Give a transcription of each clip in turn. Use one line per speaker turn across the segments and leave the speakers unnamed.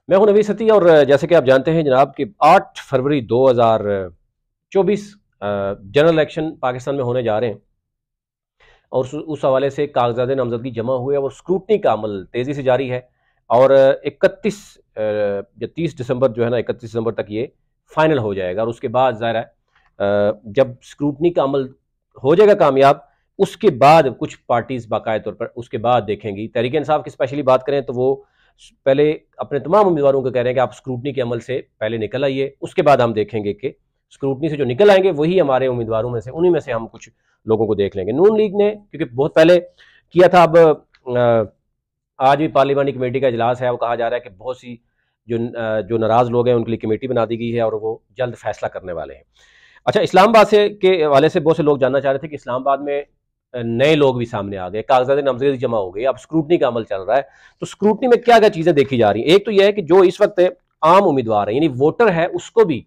मैं हूं नवीद सती और जैसे कि आप जानते हैं जनाब कि 8 फरवरी 2024 जनरल इलेक्शन पाकिस्तान में होने जा रहे हैं और उस हवाले से कागजात नामजदगी जमा हुए और स्क्रूटनी का अमल तेज़ी से जारी है और 31 या 30 दिसंबर जो है ना 31 दिसंबर तक ये फाइनल हो जाएगा और उसके बाद ज़ाहिर है जब स्क्रूटनी का अमल हो जाएगा कामयाब उसके बाद कुछ पार्टीज बाकायदा तौर पर उसके बाद देखेंगी। तहरीक इंसाफ की स्पेशली बात करें तो वो पहले अपने तमाम उम्मीदवारों को कह रहे हैं कि आप स्क्रूटनी के अमल से पहले निकल आइए, उसके बाद हम देखेंगे कि स्क्रूटनी से जो निकल आएंगे वही हमारे उम्मीदवारों में से उन्हीं में से हम कुछ लोगों को देख लेंगे। नून लीग ने क्योंकि बहुत पहले किया था, अब आज भी पार्लिमानी कमेटी का इजलास है, वो कहा जा रहा है कि बहुत सी जो नाराज लोग हैं उनके लिए कमेटी बना दी गई है और वो जल्द फैसला करने वाले हैं। अच्छा, इस्लामाबाद से के हवाले से बहुत से लोग जानना चाह रहे थे कि इस्लामाबाद में नए लोग भी सामने आ गए, कागजात नामजदगी जमा हो गई, अब स्क्रूटनी का अमल चल रहा है। तो स्क्रूटनी में क्या क्या चीजें देखी जा रही हैं? एक तो यह है कि जो इस वक्त आम उम्मीदवार है यानी वोटर है, उसको भी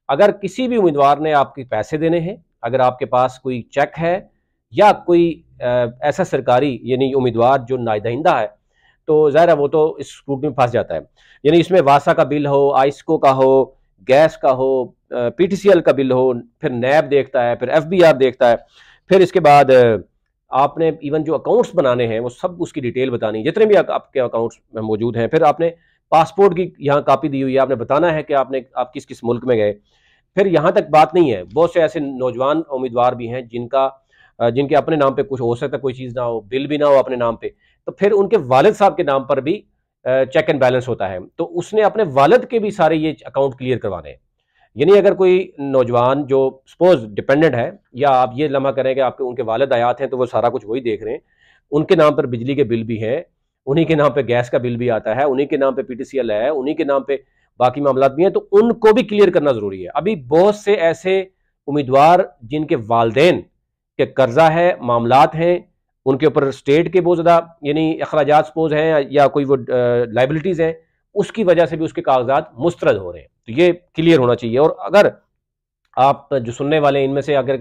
अगर किसी भी उम्मीदवार ने आपके पैसे देने हैं, अगर आपके पास कोई चेक है या कोई ऐसा सरकारी यानी उम्मीदवार जो नादहिंदा है, तो ज़ाहिर है वो तो इस स्क्रूटनी में फंस जाता है। यानी इसमें वासा का बिल हो, आइस्को का हो, गैस का हो, पीटीसीएल का बिल हो, फिर नैब देखता है, फिर एफबीआर देखता है, फिर इसके बाद आपने इवन जो अकाउंट्स बनाने हैं वो सब उसकी डिटेल बतानी, जितने भी आपके अकाउंट्स में मौजूद हैं। फिर आपने पासपोर्ट की यहाँ कापी दी हुई है, आपने बताना है कि आप किस किस मुल्क में गए। फिर यहाँ तक बात नहीं है, बहुत से ऐसे नौजवान उम्मीदवार भी हैं जिनके अपने नाम पे कुछ हो सकता है, कोई चीज़ ना हो, बिल भी ना हो अपने नाम पे, तो फिर उनके वालिद साहब के नाम पर भी चेक एंड बैलेंस होता है, तो उसने अपने वालिद के भी सारे ये अकाउंट क्लियर करवाने हैं। यानी अगर कोई नौजवान जो सपोज डिपेंडेंट है, या आप ये लम्हा करें कि आपके उनके वालिद आयात हैं तो वो सारा कुछ वही देख रहे हैं, उनके नाम पर बिजली के बिल भी हैं, उन्हीं के नाम पे गैस का बिल भी आता है, उन्हीं के नाम पे पीटीसीएल है, उन्हीं के नाम पे बाकी मामला भी हैं, तो उनको भी क्लियर करना जरूरी है। अभी बहुत से ऐसे उम्मीदवार जिनके वालदेन के कर्जा है, मामलात हैं, उनके ऊपर स्टेट के बहुत ज़्यादा यानी अखराजात सपोज हैं या कोई वो लाइबिलिटीज़ हैं, उसकी वजह से भी उसके कागजात मुस्तरद हो रहे हैं, तो ये क्लियर होना चाहिए। और अगर आप जो सुनने वाले हैं इनमें से अगर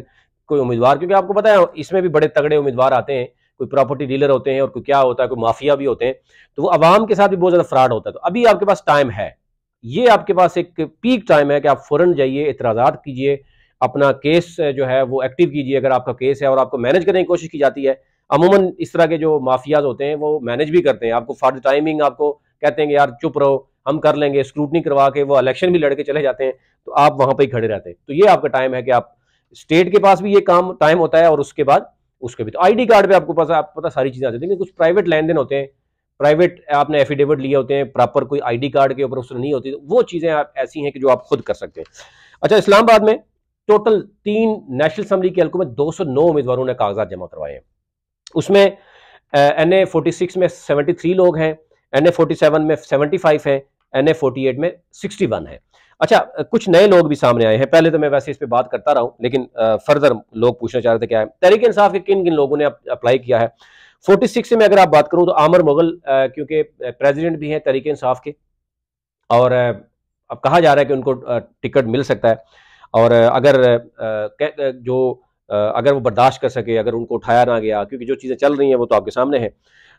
कोई उम्मीदवार, क्योंकि आपको पता है इसमें भी बड़े तगड़े उम्मीदवार आते हैं, कोई प्रॉपर्टी डीलर होते हैं और कोई क्या होता है, कोई माफिया भी होते हैं, तो वो आवाम के साथ भी बहुत ज़्यादा फ्रॉड होता है। तो अभी आपके पास टाइम है, ये आपके पास एक पीक टाइम है कि आप फौरन जाइए, इतराज़ात कीजिए, अपना केस जो है वो एक्टिव कीजिए अगर आपका केस है, और आपको मैनेज करने की कोशिश की जाती है। अमूमन इस तरह के जो माफियाज होते हैं वो मैनेज भी करते हैं, आपको फॉर द टाइमिंग आपको कहते हैं कि यार चुप रहो, हम कर लेंगे, स्क्रूटनी करवा के वो इलेक्शन भी लड़के चले जाते हैं, तो आप वहां पर ही खड़े रहते हैं। तो ये आपका टाइम है कि आप स्टेट के पास भी ये काम टाइम होता है और उसके बाद उसके भी तो आईडी कार्ड पे आपको पता सारी चीजें आती हैं। कुछ प्राइवेट लेन देन होते हैं, प्राइवेट आपने एफिडेविट लिए होते हैं, प्रॉपर कोई आईडी कार्ड के ऊपर उसमें नहीं होती, तो वो चीजें आप ऐसी हैं कि जो आप खुद कर सकते हैं। अच्छा, इस्लामाबाद में टोटल 3 नेशनल असम्बली के हल्कों में 209 उम्मीदवारों ने कागजात जमा करवाए हैं। उसमें NA 46 में 73 लोग हैं, NA 47 में 75 है, NA 48 में 61 है। अच्छा, कुछ नए लोग भी सामने आए हैं। पहले तो मैं वैसे इस पे बात करता रहा हूं, लेकिन फर्दर लोग पूछना चाह रहे थे क्या है तहरीक इंसाफ के किन किन लोगों ने अप्लाई किया है। 46 में अगर आप बात करूं तो आमर मुगल क्योंकि प्रेसिडेंट भी हैं तहरीक इंसाफ के, और अब कहा जा रहा है कि उनको टिकट मिल सकता है, और अगर वो बर्दाश्त कर सके, अगर उनको उठाया ना गया, क्योंकि जो चीज़ें चल रही हैं वो तो आपके सामने है,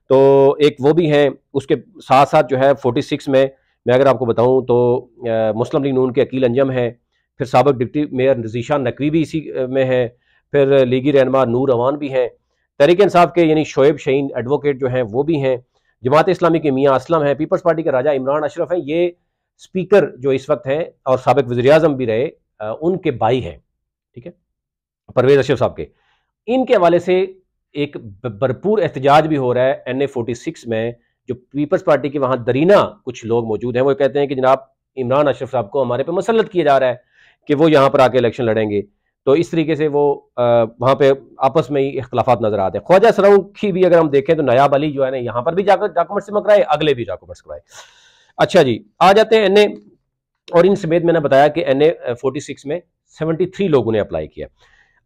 तो एक वो भी हैं। उसके साथ साथ जो है 46 में मैं अगर आपको बताऊं तो मुस्लिम लीग नून के अकील अंजम है, फिर साबिक डिप्टी मेयर ज़ीशान नकवी भी इसी में है, फिर लीगी रहनुमा नूर अवान भी हैं, तहरीक इंसाफ के यानी शोएब शहीन एडवोकेट जो हैं वो भी हैं, जमात इस्लामी के मियाँ असलम है, पीपल्स पार्टी के राजा इमरान अशरफ हैं, ये स्पीकर जो इस वक्त हैं और साबिक वज़ीर आज़म भी रहे, उनके भाई हैं, ठीक है, परवेज अशरफ साहब के। इनके हवाले से एक भरपूर एहतजाज भी हो रहा है NA 46 में। जो पीपल्स पार्टी के वहां दरीना कुछ लोग मौजूद हैं, वो कहते हैं कि जनाब इमरान अशरफ साहब को हमारे पे मसलत किया जा रहा है कि वो यहाँ पर आके इलेक्शन लड़ेंगे, तो इस तरीके से वो वहां पे आपस में ही इख्तलाफात नजर आते हैं। ख्वाजा सराऊ की भी अगर हम देखें तो नयाब अली जो है ना यहाँ पर भी जाकर डॉक्यूमेंट्स जमा कराए, अगले भी डॉक्यूमेंट्स कराए। अच्छा जी, आ जाते हैं NA, और इन समेत मैंने बताया कि NA 46 में 73 लोगों ने अप्लाई किया।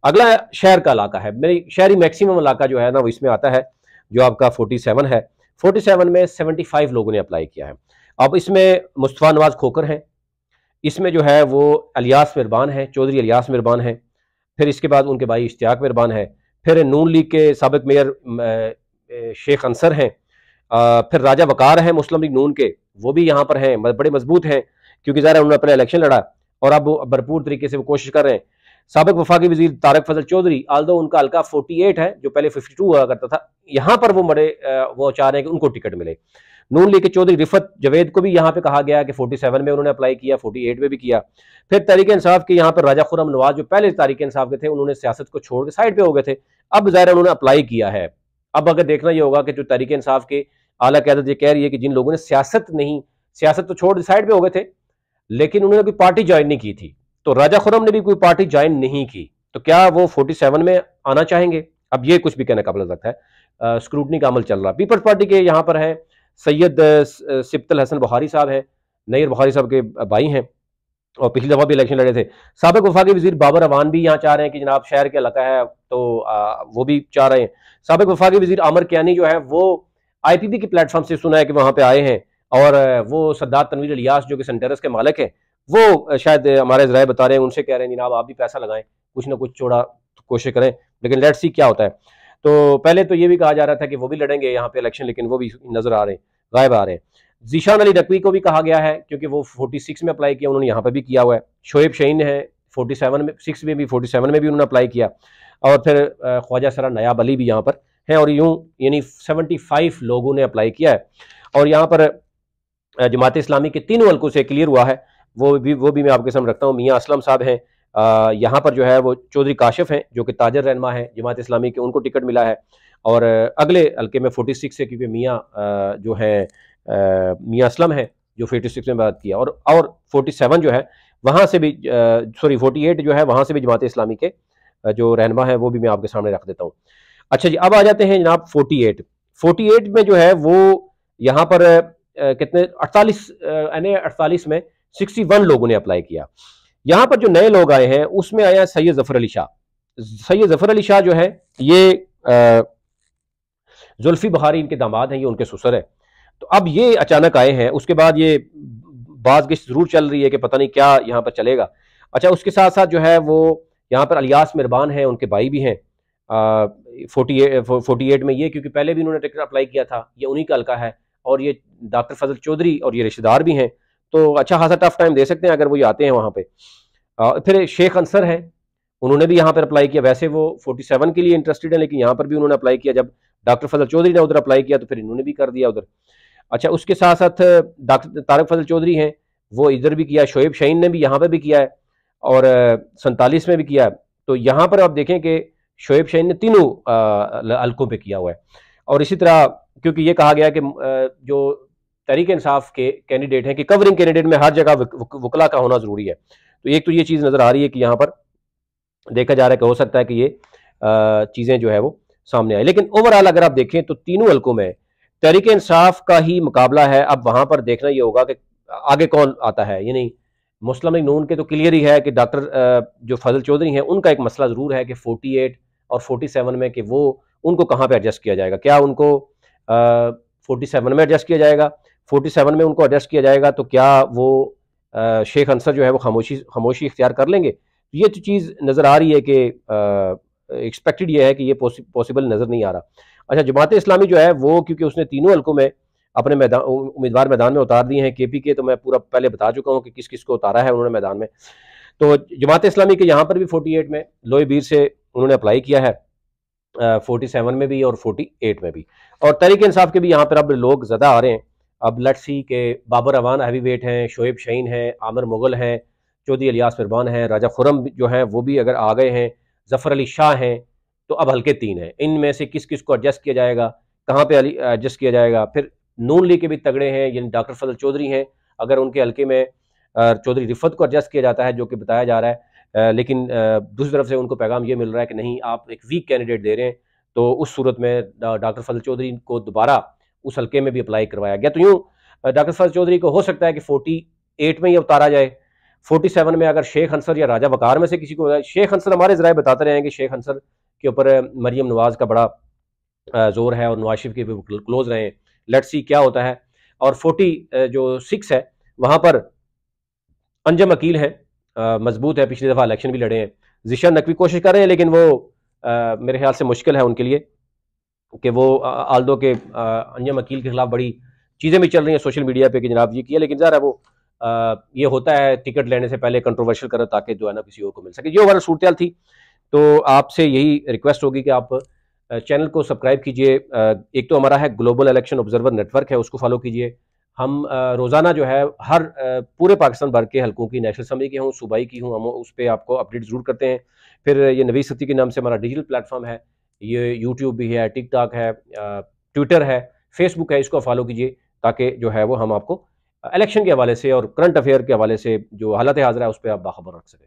अगला शहर का इलाका है, मेरी शहरी मैक्सिमम इलाका जो है ना वो इसमें आता है, जो आपका 47 है। 47 में 75 लोगों ने अप्लाई किया है। अब इसमें मुस्तफ़ा नवाज खोकर हैं, इसमें जो है वो अलियास मिरबान है, चौधरी अलियास मिरबान है, फिर इसके बाद उनके भाई इश्तियाक मिरबान है, फिर नून लीग के साबिक मेयर शेख अंसर हैं, फिर राजा वकार हैं मुस्लिम लीग नून के, वो भी यहाँ पर हैं, बड़े मजबूत हैं, क्योंकि ज़ाहिर है उन्होंने अपना इलेक्शन लड़ा और अब भरपूर तरीके से वो कोशिश कर रहे हैं। साबिक वफाकी वजीर तारक फजल चौधरी, आल्दो उनका हल्का 48 है, जो पहले 52 हुआ करता था, यहाँ पर वो वो चाह रहे हैं कि उनको टिकट मिले। नून लीग के चौधरी रिफत जवेद को भी यहाँ पे कहा गया कि 47 में उन्होंने अप्लाई किया, 48 में भी किया। फिर तहरीक इंसाफ के यहाँ पर राजा खुर्रम नवाज, जो पहले तहरीक इंसाफ के थे, उन्होंने सियासत को छोड़ के साइड पे हो गए थे, अब ज़ाहिर उन्होंने अप्लाई किया है। अब अगर देखना ये होगा कि जो तहरीक इंसाफ के आला क़यादत ये कह रही है कि जिन लोगों ने सियासत तो छोड़ साइड पे हो गए थे, लेकिन उन्होंने कोई पार्टी ज्वाइन नहीं की थी, तो राजा खुर्रम ने भी कोई पार्टी ज्वाइन नहीं की, तो क्या वो 47 में आना चाहेंगे? अब ये कुछ भी कहने काबिल लगता है। स्क्रूटनी का अमल चल रहा। पीपल्स पार्टी के यहाँ पर है सैयद सिब्तल हसन बुखारी साहब हैं, नईर बुखारी साहब के भाई हैं, और पिछली दफा भी इलेक्शन लड़े थे। साबिक वफाकी वजीर बाबर अवान भी यहाँ चाह रहे हैं कि जनाब शहर के इलाका है, तो वो भी चाह रहे हैं। साबिक वफाकी वजीर आमिर कियानी जो है वो IPP के प्लेटफॉर्म से सुना है कि वहां पे आए हैं, और वो सरदार तनवीर इलियास जो कि सेंटेरस के मालिक हैं, वो शायद हमारे ज़राए बता रहे हैं, उनसे कह रहे हैं जनाब आप भी पैसा लगाएं, कुछ ना कुछ छोड़ा कोशिश करें, लेकिन लेट्स सी क्या होता है। तो पहले तो ये भी कहा जा रहा था कि वो भी लड़ेंगे यहाँ पे इलेक्शन, लेकिन वो भी नजर आ रहे हैं, गायब आ रहे हैं। जीशान अली नकवी को भी कहा गया है, क्योंकि वो 46 में अप्लाई किया, उन्होंने यहाँ पर भी किया हुआ है। शोएब शहीन है 47 में, 6 में भी, 47 में भी उन्होंने अप्लाई किया, और फिर ख्वाजा सरा नयाब अली भी यहाँ पर है, और यूं यानी 75 लोगों ने अप्लाई किया है। और यहाँ पर जमात इस्लामी के 3 हल्कों से क्लियर हुआ है, वो भी मैं आपके सामने रखता हूँ। मियाँ असलम साहब हैं, यहाँ पर जो है वो चौधरी काशिफ हैं जो कि ताजर रहनमा है जमात इस्लामी के, उनको टिकट मिला है। और अगले हल्के में 46 है, क्योंकि मियाँ जो है मियाँ असलम है जो 46 में बात किया, और 47 जो है वहाँ से भी, सॉरी 48 जो है वहाँ से भी जमात इस्लामी के जो रहनमा है, वो भी मैं आपके सामने रख देता हूँ। अच्छा जी, अब आ जाते हैं जनाब 48 में जो है वो यहाँ पर कितने 48 में 61 लोगों ने अप्लाई किया। यहाँ पर जो नए लोग आए हैं उसमें आया सैयद जफर अली शाह। सैयद जफर अली शाह जो है ये जुल्फी बुखारी इनके दामाद हैं, ये उनके ससुर है। तो अब ये अचानक आए हैं, उसके बाद ये बाज़ जरूर चल रही है कि पता नहीं क्या यहाँ पर चलेगा। अच्छा, उसके साथ साथ जो है वो यहाँ पर अलियास मेहरबान हैं, उनके भाई भी हैं 48 में, ये क्योंकि पहले भी उन्होंने टिकट अप्लाई किया था, ये उन्हीं का हल्का है, और ये डॉक्टर फजल चौधरी और ये रिश्तेदार भी हैं, तो अच्छा खासा टफ टाइम दे सकते हैं अगर वो आते हैं वहाँ पे। फिर शेख अंसर हैं, उन्होंने भी यहाँ पर अप्लाई किया, वैसे वो 47 के लिए इंटरेस्टेड है, लेकिन यहाँ पर भी उन्होंने अप्लाई किया। जब डॉक्टर फजल चौधरी ने उधर अप्लाई किया तो फिर इन्होंने भी कर दिया उधर। अच्छा, उसके साथ साथ डॉक्टर तारक फजल चौधरी हैं, वो इधर भी किया, शोएब शहीन ने भी यहाँ पर भी किया है, और 47 में भी किया है। तो यहाँ पर आप देखें कि शोएब शहीन ने तीनों हल्कों पे किया हुआ है। और इसी तरह क्योंकि ये कहा गया कि जो तहरीक इंसाफ के कैंडिडेट हैं कि कवरिंग कैंडिडेट में हर जगह वकला का होना जरूरी है, तो एक तो ये चीज़ नज़र आ रही है कि यहाँ पर देखा जा रहा है कि हो सकता है कि ये चीज़ें जो है वो सामने आए। लेकिन ओवरऑल अगर आप देखें तो तीनों हल्कों में तहरीक इंसाफ का ही मुकाबला है। अब वहां पर देखना ये होगा कि आगे कौन आता है, यानी मुस्लिम लीग नून के तो क्लियर ही है कि डॉक्टर जो फजल चौधरी हैं उनका एक मसला ज़रूर है कि 48 और 47 में कि वो उनको कहाँ पे एडजस्ट किया जाएगा। क्या उनको 47 में एडजस्ट किया जाएगा? 47 में उनको एडजस्ट किया जाएगा तो क्या वो शेख अंसर जो है वो खामोशी इख्तियार कर लेंगे? ये तो चीज़ नज़र आ रही है कि एक्सपेक्टेड ये है कि ये पॉसिबल नज़र नहीं आ रहा। अच्छा, जमात इस्लामी जो है वो क्योंकि उसने तीनों हल्कों में अपने उम्मीदवार मैदान में उतार दिए हैं। KP के तो मैं पूरा पहले बता चुका हूँ कि किस किस को उतारा है उन्होंने मैदान में। तो जमात इस्लामी के यहाँ पर भी 48 में लोई बीर से उन्होंने अप्लाई किया है, 47 में भी और 48 में भी। और तहरीक इंसाफ के भी यहाँ पर अब लोग ज़्यादा आ रहे हैं। अब लेट्स सी के बाबर अवान हैवी वेट हैं, शोएब शहीन हैं, आमिर मुगल हैं, चौधरी इलियास मेहरबान हैं, राजा खुर्रम जो हैं वो भी अगर आ गए हैं, जफर अली शाह हैं, तो अब हल्के 3 हैं। इनमें से किस किस को एडजस्ट किया जाएगा, कहाँ पे एडजस्ट किया जाएगा? फिर नून लीग के भी तगड़े हैं, यानी डॉक्टर फजल चौधरी हैं, अगर उनके हल्के में चौधरी रिफत को एडजस्ट किया जाता है जो कि बताया जा रहा है, लेकिन दूसरी तरफ से उनको पैगाम ये मिल रहा है कि नहीं, आप एक वीक कैंडिडेट दे रहे हैं, तो उस सूरत में डॉक्टर फजल चौधरी को दोबारा उस हल्के में भी अप्लाई करवाया गया। तो यूँ डॉक्टर फजल चौधरी को हो सकता है कि 48 में ही उतारा जाए। 47 में अगर शेख अंसर या राजा वकार में से किसी को, शेख अंसर हमारे ज़राए बताते रहे हैं कि शेख अंसर के ऊपर मरियम नवाज का बड़ा जोर है और नवाज शरीफ के भी क्लोज रहे हैं। लेट्स सी क्या होता है। और 46 है वहाँ पर अंजम अकील है, मजबूत है, पिछली दफ़ा इलेक्शन भी लड़े हैं। ज़िशान नकवी कोशिश कर रहे हैं लेकिन वो मेरे ख्याल से मुश्किल है उनके लिए। कि वो आल्दो के अंजम अकील के खिलाफ बड़ी चीज़ें भी चल रही हैं सोशल मीडिया पे कि जनाब ये किया, लेकिन ज़रा वो ये होता है टिकट लेने से पहले कंट्रोवर्शियल करो ताकि जो है ना किसी और को मिल सके। ये ओवरऑल सूरत थी। तो आपसे यही रिक्वेस्ट होगी कि आप चैनल को सब्सक्राइब कीजिए। एक तो हमारा है ग्लोबल इलेक्शन ऑब्जर्वर नेटवर्क है, उसको फॉलो कीजिए। हम रोज़ाना जो है हर पूरे पाकिस्तान भर के हलकों की, नेशनल असम्बली की हूँ, सूबाई की हूँ, हम उस पर आपको अपडेट ज़रूर करते हैं। फिर ये नवीद सती के नाम से हमारा डिजिटल प्लेटफॉर्म है, ये यूट्यूब भी है, टिकटॉक है, ट्विटर है, फेसबुक है, इसको फॉलो कीजिए ताकि जो है वो हम आपको इलेक्शन के हवाले से और करंट अफेयर के हवाले से जो हालत हाज़िर है उस पर आप बाखबर रख सकें।